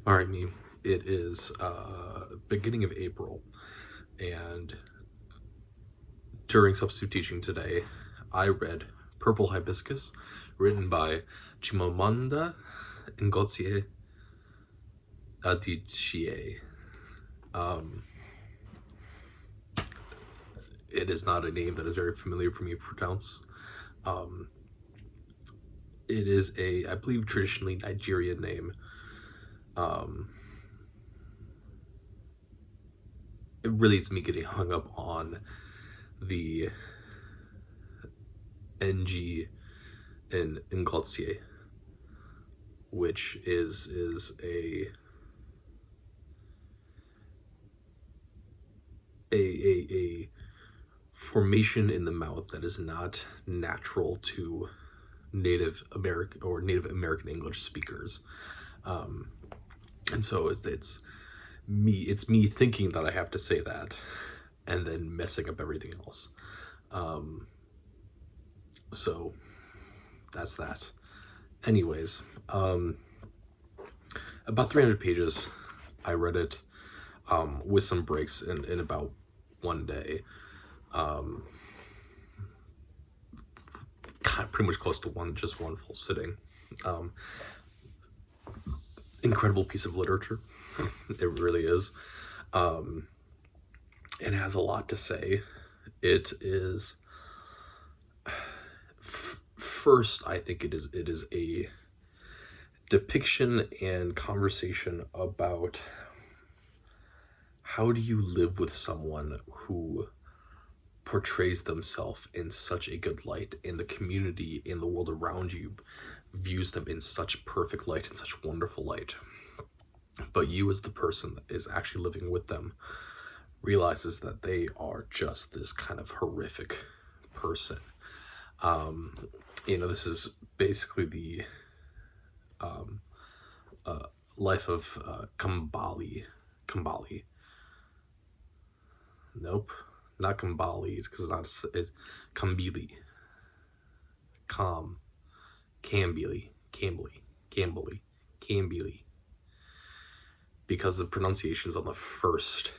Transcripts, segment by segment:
Alright, me. It is beginning of April, and during substitute teaching today, I read Purple Hibiscus, written by Chimamanda Ngozi Adichie. It is not a name that is very familiar for me to pronounce. It is I believe, traditionally Nigerian name. It really is me getting hung up on the NG in Ngozi, which is a formation in the mouth that is not natural to Native American English speakers, and so it's me thinking that I have to say that, and then messing up everything else. So that's that. Anyways, about 300 pages. I read it with some breaks in about one day. Pretty much close to one full sitting. Incredible piece of literature. It really is. It has a lot to say. It is first, I think it is a depiction and conversation about how do you live with someone who portrays themselves in such a good light, and the community in the world around you views them in such perfect light and such wonderful light, but you, as the person that is actually living with them, realizes that they are just this kind of horrific person. This is basically the life of Kambali. Nope, not Kambali. It's because it's Kambili. Kambili. Because the pronunciation is on the first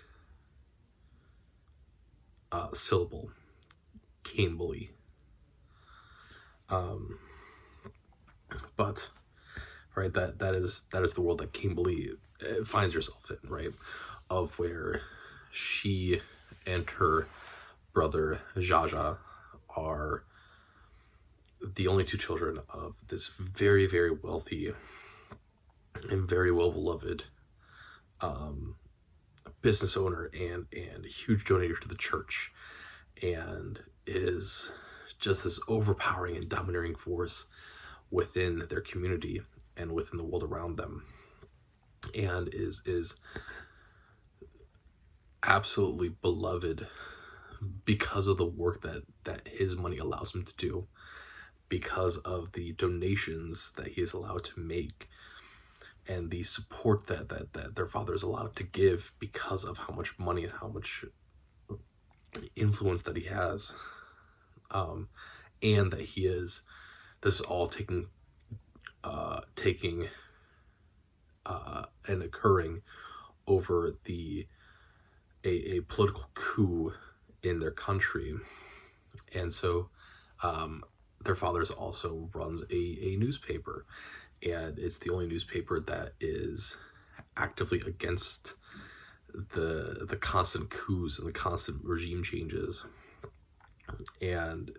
syllable. Kambili. But right, that is the world that Kimberly finds herself in, right? Of where she and her brother Jaja are the only two children of this very, very wealthy and very well beloved business owner and a huge donator to the church, and is just this overpowering and domineering force within their community and within the world around them, and is absolutely beloved because of the work that his money allows him to do, because of the donations that he is allowed to make, and the support that their father is allowed to give because of how much money and how much influence that he has, and that he is, this is all taking and occurring over a political coup in their country. And so their father also runs a newspaper, and it's the only newspaper that is actively against the constant coups and the constant regime changes. And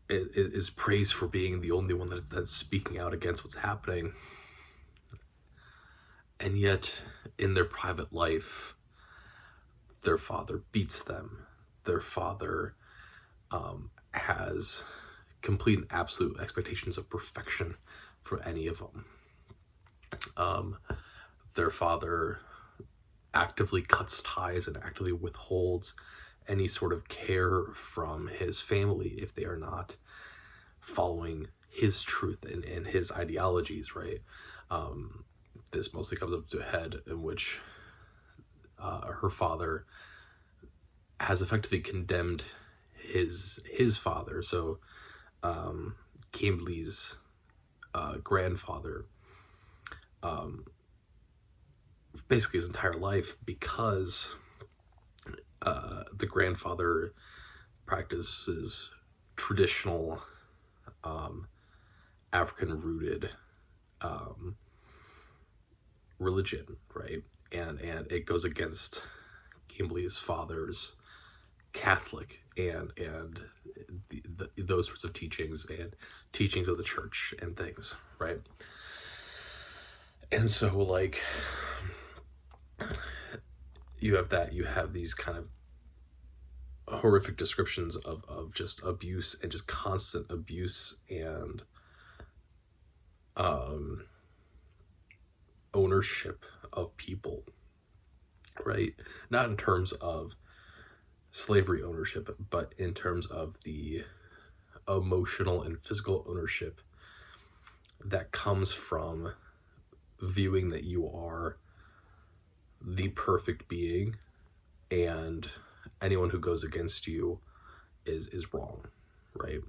it is praised for being the only one that's speaking out against what's happening. And yet, in their private life, their father beats them. Their father has complete and absolute expectations of perfection for any of them. Their father actively cuts ties and actively withholds any sort of care from his family if they are not following his truth and his ideologies, right? This mostly comes up to a head in which her father has effectively condemned his father. So Kimberly's grandfather basically his entire life, because the grandfather practices traditional African-rooted religion, right? And it goes against Kimberly's father's Catholic and those sorts of teachings and teachings of the church and things, right? And so, like, you have these kind of horrific descriptions of just abuse, and just constant abuse, and ownership of people, right? Not in terms of slavery ownership, but in terms of the emotional and physical ownership that comes from viewing that you are the perfect being, and anyone who goes against you is wrong, right?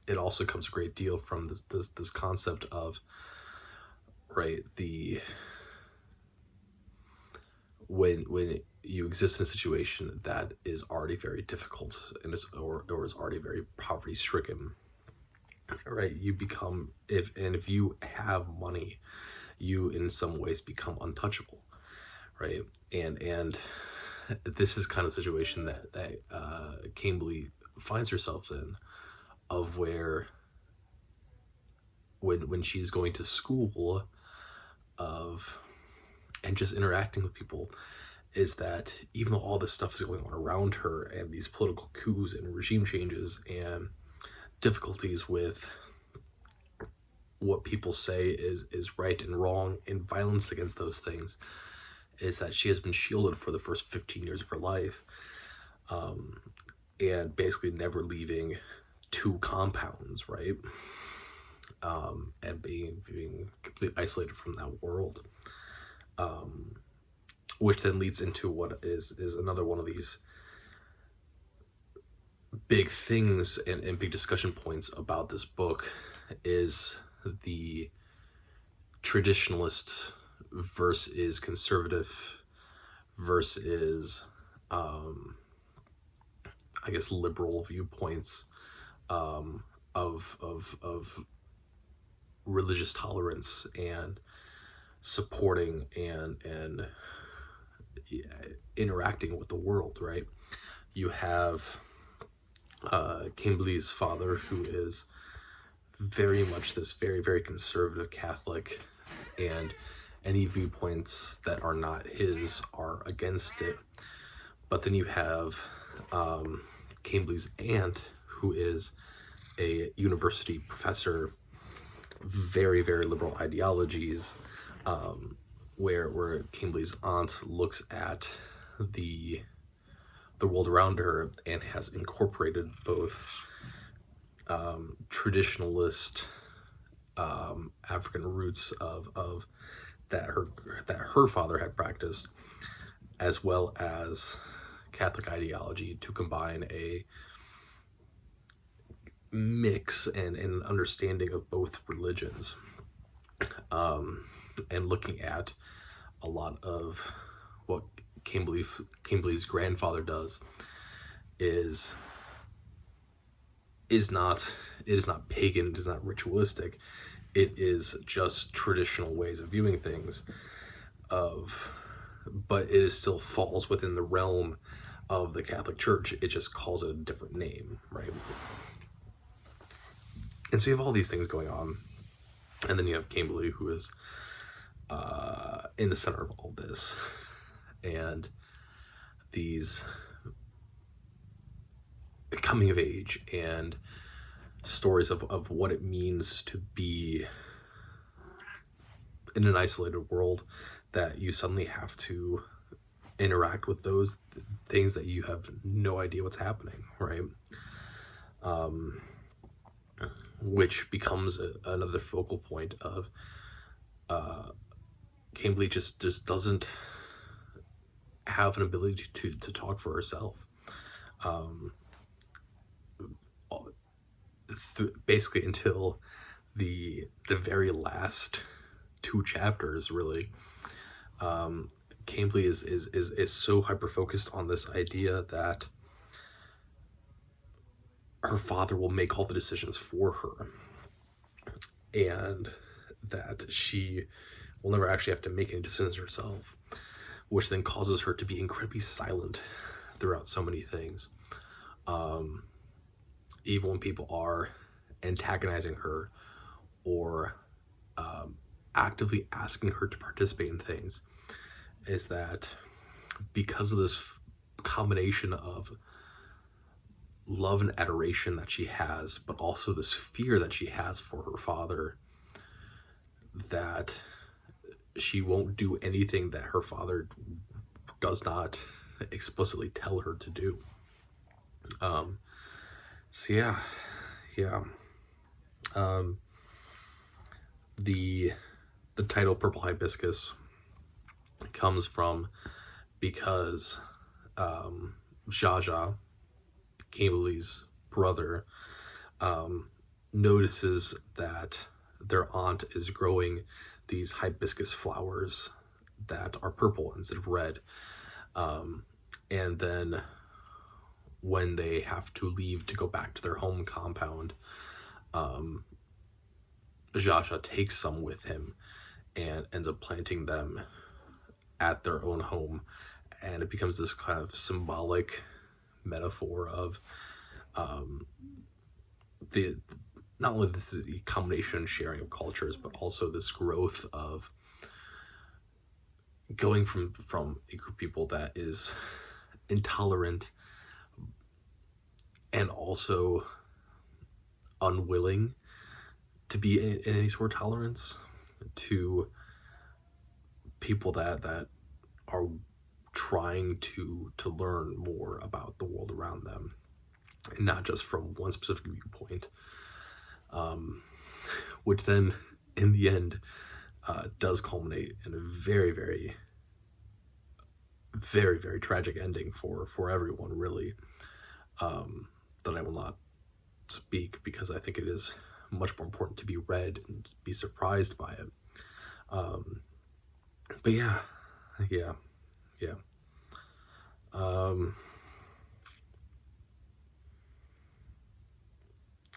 It also comes a great deal from this concept of, right, when you exist in a situation that is already very difficult and is already very poverty stricken, right? You become, if you have money, you in some ways become untouchable, right? And this is kind of the situation that Kimberly finds herself in, of where when she's going to school and just interacting with people, is that even though all this stuff is going on around her, and these political coups and regime changes and difficulties with what people say is right and wrong, and violence against those things, is that she has been shielded for the first 15 years of her life, and basically never leaving two compounds, right? And being completely isolated from that world, which then leads into what is another one of these big things and big discussion points about this book, is the traditionalist versus conservative versus I guess liberal viewpoints of religious tolerance and supporting and interacting with the world, right? You have Kimberly's father, who is very much this very, very conservative Catholic, and any viewpoints that are not his are against it. But then you have Kimberly's aunt, who is a university professor, very, very liberal ideologies, where Kimberly's aunt looks at the world around her and has incorporated both traditionalist African roots of that her father had practiced, as well as Catholic ideology, to combine a mix and an understanding of both religions, and looking at a lot of what Kimberly's grandfather does is not pagan, it is not ritualistic, it is just traditional ways of viewing things, but it is still falls within the realm of the Catholic Church. It just calls it a different name, right? And so you have all these things going on, and then you have Kimberly, who is in the center of all this, and these coming of age and stories of what it means to be in an isolated world, that you suddenly have to interact with those things that you have no idea what's happening, right? Which becomes another focal point of Kimberly just doesn't have an ability to talk for herself. Basically until the very last 2 chapters, really, Cambly is so hyper focused on this idea that her father will make all the decisions for her, and that she will never actually have to make any decisions herself, which then causes her to be incredibly silent throughout so many things. Even when people are antagonizing her or actively asking her to participate in things, is that because of this combination of love and adoration that she has, but also this fear that she has for her father, that she won't do anything that her father does not explicitly tell her to do. So yeah. The title Purple Hibiscus comes from because Jaja, Cambly's brother, notices that their aunt is growing these hibiscus flowers that are purple instead of red. And then when they have to leave to go back to their home compound, Jaja takes some with him and ends up planting them at their own home. And it becomes this kind of symbolic metaphor of not only this is a combination and sharing of cultures, but also this growth of going from a group of people that is intolerant and also unwilling to be in any sort of tolerance, to people that are trying to learn more about the world around them, and not just from one specific viewpoint, which then in the end does culminate in a very, very, very, very tragic ending for everyone, really, that I will not speak, because I think it is much more important to be read and be surprised by it. But yeah.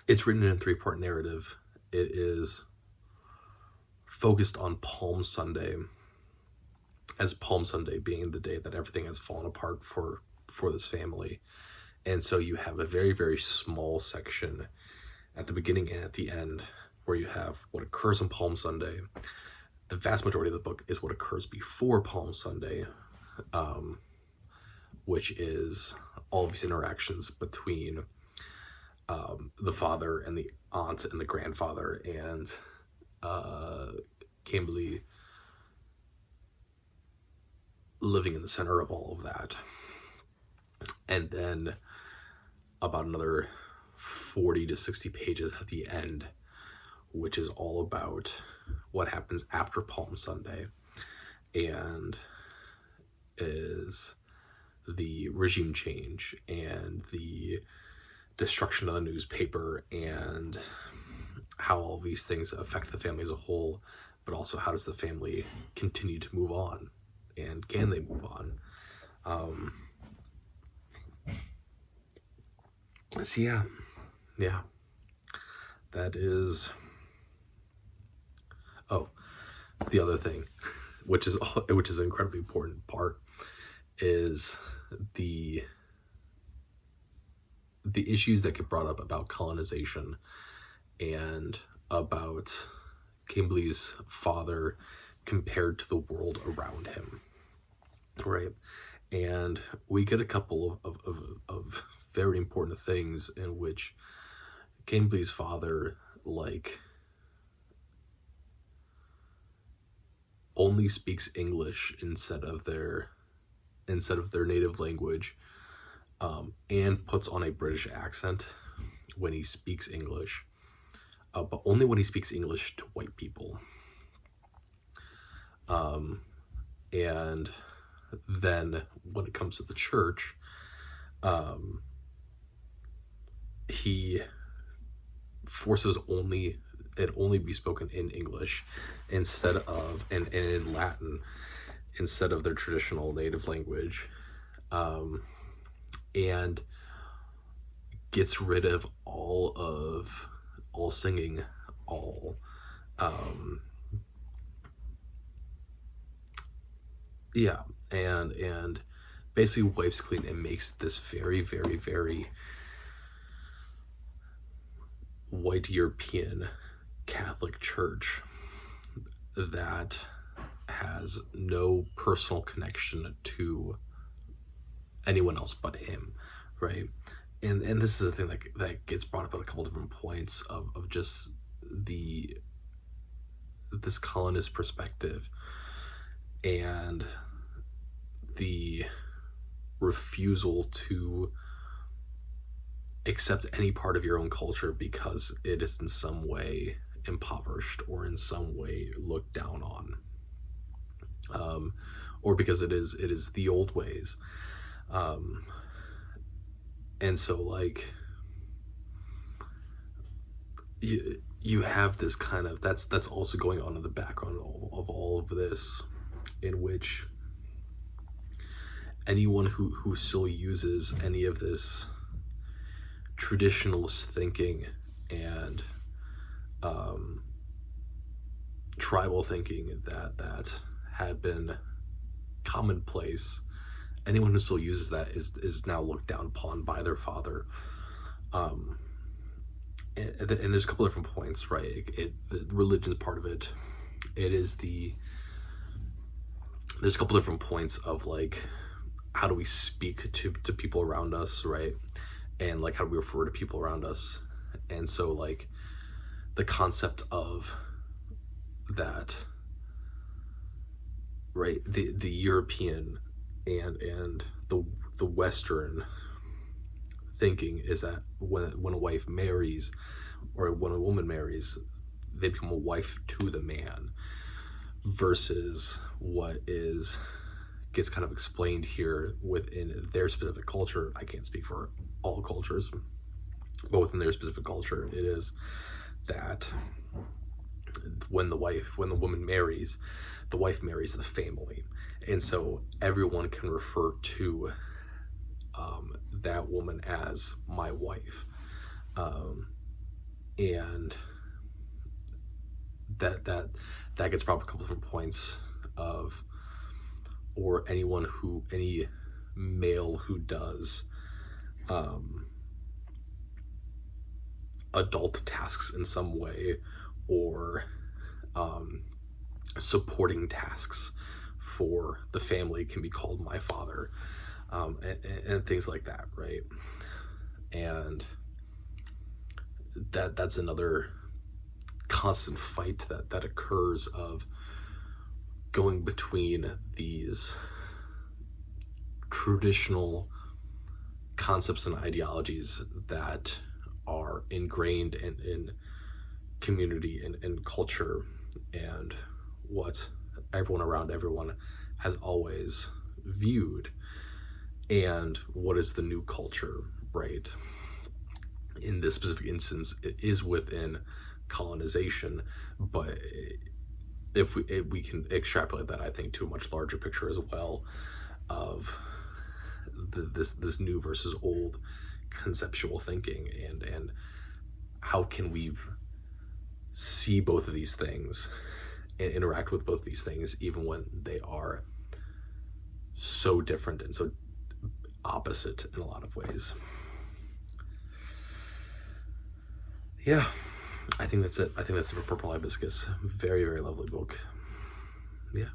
It's written in a 3-part narrative. It is focused on Palm Sunday, as Palm Sunday being the day that everything has fallen apart for this family. And so you have a very, very small section at the beginning and at the end where you have what occurs on Palm Sunday. The vast majority of the book is what occurs before Palm Sunday, which is all of these interactions between the father and the aunt and the grandfather, and Cambly living in the center of all of that. And then about another 40 to 60 pages at the end, which is all about what happens after Palm Sunday, and is the regime change and the destruction of the newspaper, and how all these things affect the family as a whole, but also how does the family continue to move on, and can they move on? So yeah, that is. Oh, the other thing, which is an incredibly important part, is the issues that get brought up about colonization and about Cambly's father compared to the world around him, right? And we get a couple of very important things in which Cambly's father, like, only speaks English instead of their native language, and puts on a British accent when he speaks English, but only when he speaks English to white people. And then when it comes to the church, he forces only it only be spoken in English instead of, and in Latin, instead of their traditional native language, and gets rid of all singing, all yeah, and basically wipes clean and makes this very, very, very white European Catholic Church that has no personal connection to anyone else but him, right? And this is the thing that gets brought up at a couple different points of just this colonist perspective and the refusal to accept any part of your own culture because it is in some way impoverished or in some way looked down on, or because it is the old ways, and so like you have this kind of that's also going on in the background of all of this, in which anyone who still uses any of this traditionalist thinking and tribal thinking that had been commonplace, anyone who still uses that is now looked down upon by their father. And there's a couple different points, right? The religion is part of it. There's a couple different points of like, how do we speak to people around us, right? And like, how do we refer to people around us? And so like the concept of that, right? The European and the Western thinking is that when a wife marries, or when a woman marries, they become a wife to the man, versus what gets kind of explained here within their specific culture. I can't speak for all cultures, but within their specific culture, it is that when the woman marries, the wife marries the family, and so everyone can refer to that woman as my wife, and that gets brought up a couple different points of, or any male who does adult tasks in some way, or supporting tasks for the family, can be called my father, and things like that, right? And that's another constant fight that occurs of going between these traditional concepts and ideologies that are ingrained in community and culture, and what everyone around everyone has always viewed, and what is the new culture, right? In this specific instance, it is within colonization, but if we can extrapolate that, I think, to a much larger picture as well, of this new versus old conceptual thinking, and how can we see both of these things and interact with both these things, even when they are so different and so opposite in a lot of ways. Yeah, I think that's it. I think that's it for Purple Hibiscus. Very, very lovely book. Yeah.